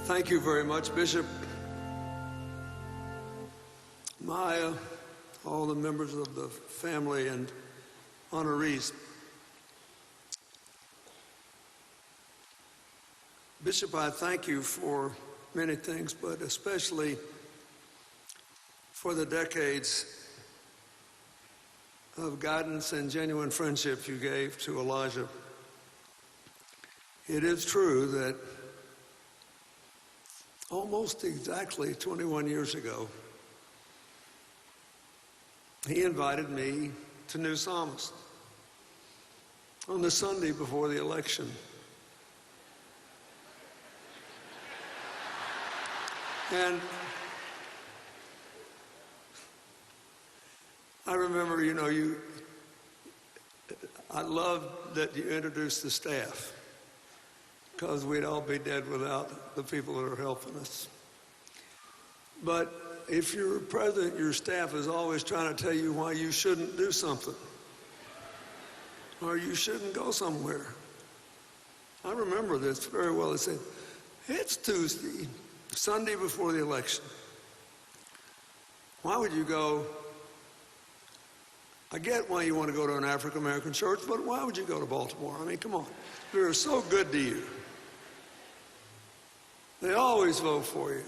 Thank you very much, Bishop Maya, all the members of the family and honorees. Bishop, I thank you for many things, but especially for the decades of guidance and genuine friendship you gave to Elijah. It is true that almost exactly 21 years ago, he invited me to New Psalmist on the Sunday before the election. And I remember, I loved that you introduced the staff, because we'd all be dead without the people that are helping us. But if you're president, your staff is always trying to tell you why you shouldn't do something or you shouldn't go somewhere. I remember this very well. They said, it's Tuesday, Sunday before the election. Why would you go? I get why you want to go to an African-American church, but why would you go to Baltimore? I mean, come on. They're so good to you. They always vote for you.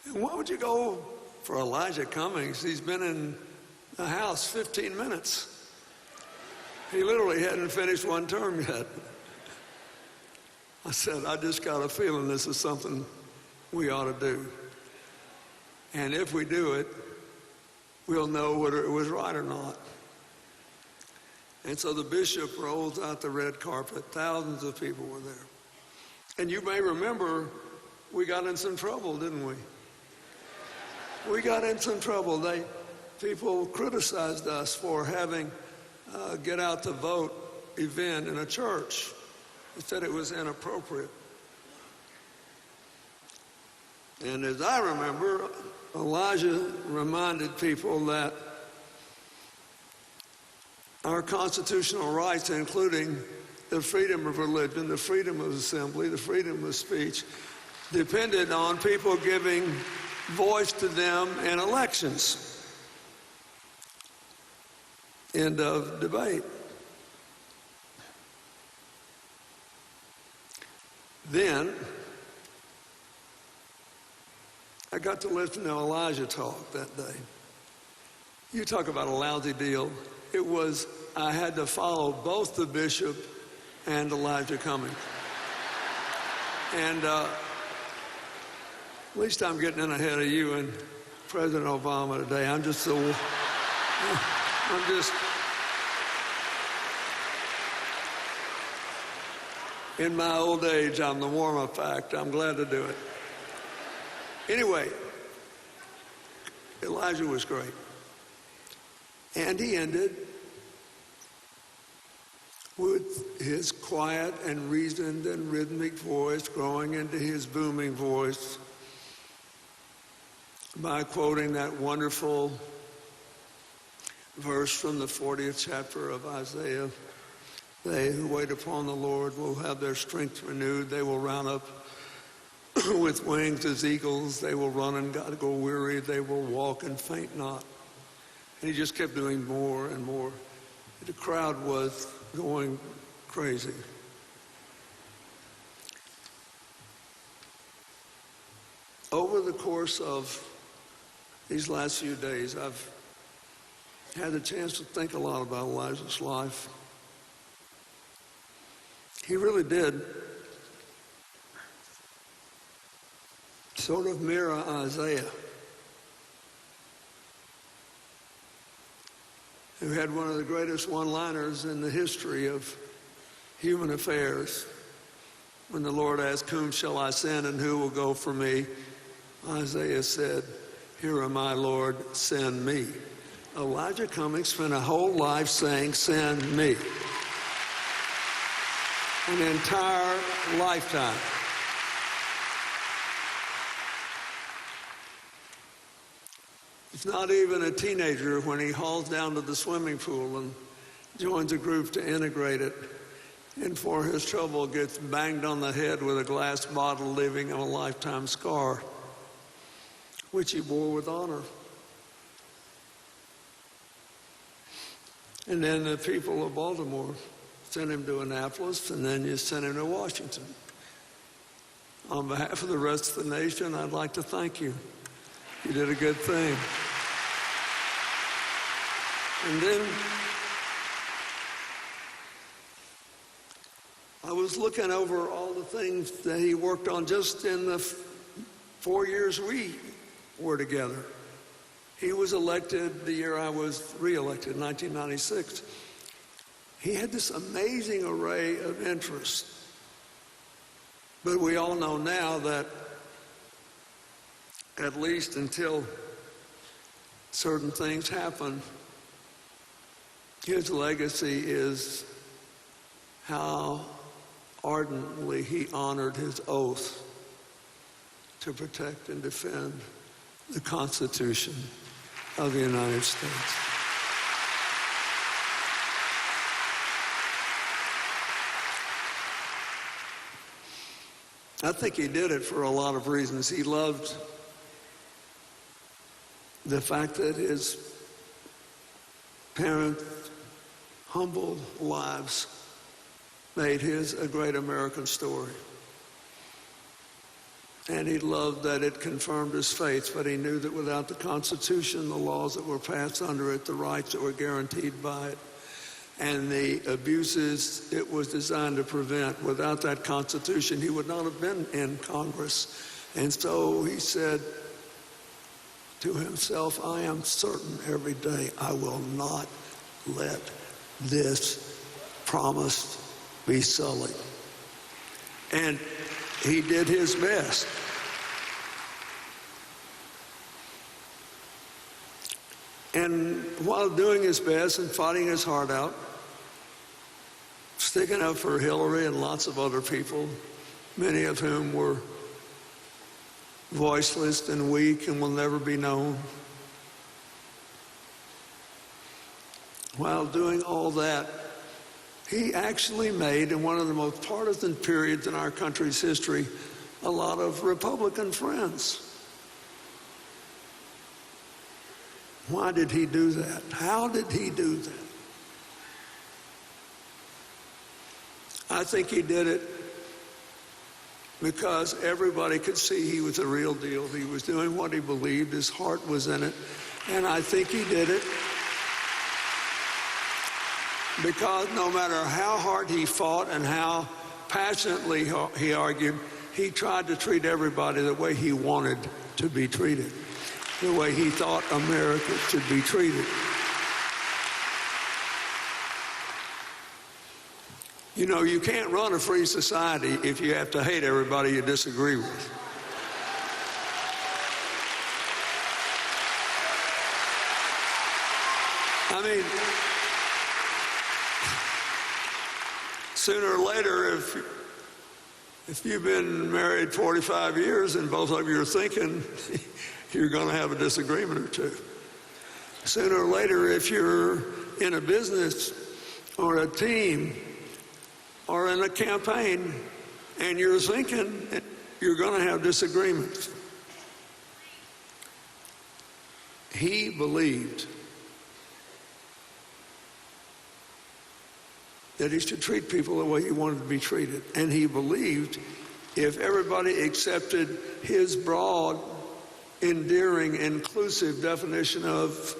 And why would you go for Elijah Cummings? He's been in the House 15 minutes. He literally hadn't finished one term yet. I said, I just got a feeling this is something we ought to do. And if we do it, we'll know whether it was right or not. And so the bishop rolls out the red carpet. Thousands of people were there. And you may remember we got in some trouble, didn't we? We got in some trouble. People criticized us for having a get out the vote event in a church. They said it was inappropriate. And as I remember, Elijah reminded people that our constitutional rights, including the freedom of religion, the freedom of assembly, the freedom of speech, depended on people giving voice to them in elections. End of debate. Then I got to listen to Elijah talk that day. You talk about a lousy deal. It was, I had to follow both the bishop and Elijah Cummings. And at least I'm getting in ahead of you and President Obama today. In my old age, I'm the warm-up act. I'm glad to do it. Anyway, Elijah was great. And he ended with his quiet and reasoned and rhythmic voice growing into his booming voice by quoting that wonderful verse from the 40th chapter of Isaiah. They who wait upon the Lord will have their strength renewed. They will run up with wings as eagles. They will run and not go weary. They will walk and faint not. And he just kept doing more and more. The crowd was going crazy. Over the course of these last few days, I've had the chance to think a lot about Elijah's life. He really did sort of mirror Isaiah, who had one of the greatest one-liners in the history of human affairs. When the Lord asked, whom shall I send and who will go for me? Isaiah said, here am I, Lord, send me. Elijah Cummings spent a whole life saying, send me. An entire lifetime. He's not even a teenager when he hauls down to the swimming pool and joins a group to integrate it. and for his trouble gets banged on the head with a glass bottle, leaving him a lifetime scar, which he bore with honor. And then the people of Baltimore sent him to Annapolis, and then you sent him to Washington. On behalf of the rest of the nation, I'd like to thank you. You did a good thing. And then I was looking over all the things that he worked on just in the 4 years we were together. He was elected the year I was reelected, 1996. He had this amazing array of interests. But we all know now that at least until certain things happen, his legacy is how ardently he honored his oath to protect and defend the Constitution of the United States. I think he did it for a lot of reasons. He loved the fact that his parents' humble lives made his a great American story. And he loved that it confirmed his faith, but he knew that without the Constitution, the laws that were passed under it, the rights that were guaranteed by it, and the abuses it was designed to prevent, without that Constitution, he would not have been in Congress. And so he said to himself, I am certain every day I will not let this promise be sullied. And he did his best. And while doing his best and fighting his heart out, sticking up for Hillary and lots of other people, many of whom were voiceless and weak and will never be known. While doing all that, he actually made, in one of the most partisan periods in our country's history, a lot of Republican friends. Why did he do that? How did he do that? I think he did it because everybody could see he was the real deal. He was doing what he believed. His heart was in it. And I think he did it because no matter how hard he fought and how passionately he argued, he tried to treat everybody the way he wanted to be treated, the way he thought America should be treated. You know, you can't run a free society if you have to hate everybody you disagree with. I mean, sooner or later, if you've been married 45 years and both of you are thinking, you're going to have a disagreement or two. Sooner or later, if you're in a business or a team or in a campaign and you're thinking, you're going to have disagreements. He believed that he should treat people the way he wanted to be treated. And he believed if everybody accepted his broad, endearing, inclusive definition of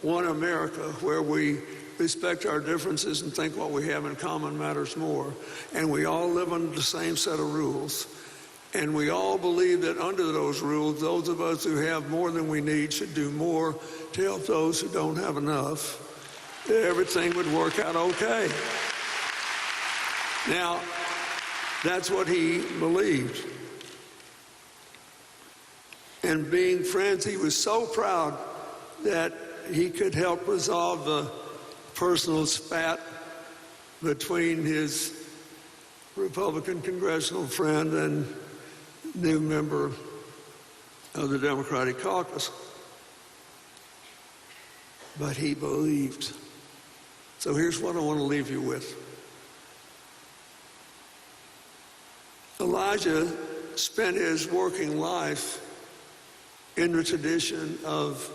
one America, where we respect our differences and think what we have in common matters more, and we all live under the same set of rules, and we all believe that under those rules, those of us who have more than we need should do more to help those who don't have enough, that everything would work out okay. Now, that's what he believed. And being friends, he was so proud that he could help resolve the personal spat between his Republican congressional friend and new member of the Democratic caucus. But he believed. So here's what I want to leave you with. Elijah spent his working life in the tradition of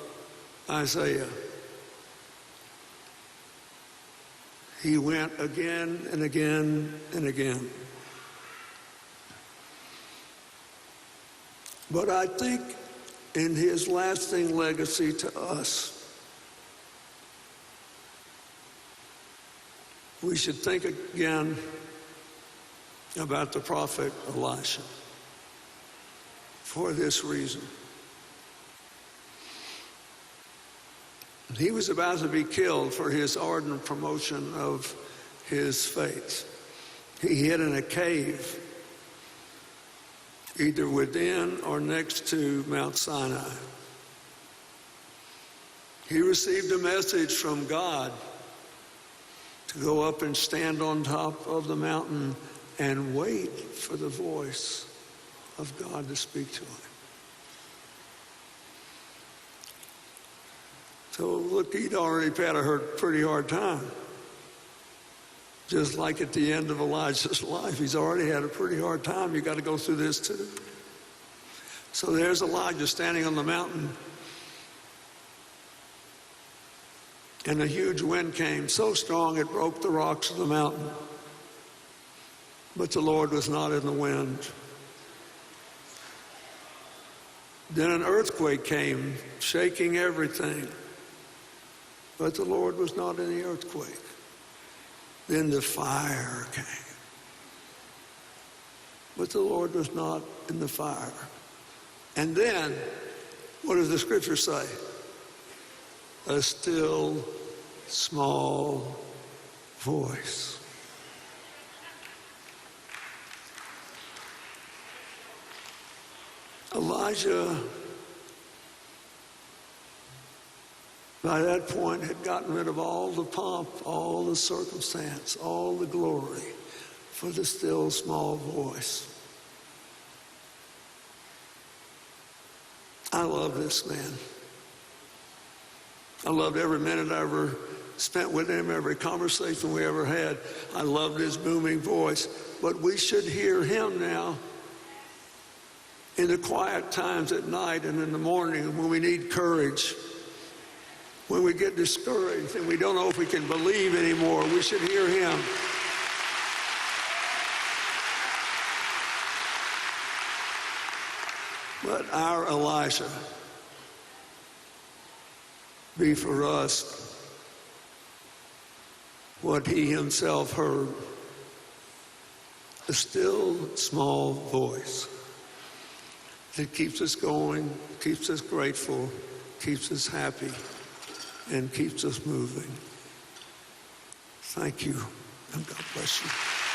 Isaiah. He went again and again and again. But I think in his lasting legacy to us, we should think again about the prophet Elisha for this reason. He was about to be killed for his ardent promotion of his faith. He hid in a cave, either within or next to Mount Sinai. He received a message from God to go up and stand on top of the mountain and wait for the voice of God to speak to him. So look, he'd already had a pretty hard time. Just like at the end of Elijah's life, he's already had a pretty hard time. You got to go through this too. So there's Elijah standing on the mountain, and a huge wind came, so strong it broke the rocks of the mountain. But the Lord was not in the wind. Then an earthquake came, shaking everything. But the Lord was not in the earthquake. Then the fire came. But the Lord was not in the fire. And then, what does the scripture say? A still, small voice. Elijah, by that point, had gotten rid of all the pomp, all the circumstance, all the glory for the still small voice. I love this man. I loved every minute I ever spent with him, every conversation we ever had. I loved his booming voice. But we should hear him now in the quiet times at night and in the morning when we need courage. When we get discouraged and we don't know if we can believe anymore, we should hear him. Let our Elisha be for us what he himself heard, a still small voice that keeps us going, keeps us grateful, keeps us happy, and keeps us moving. Thank you, and God bless you.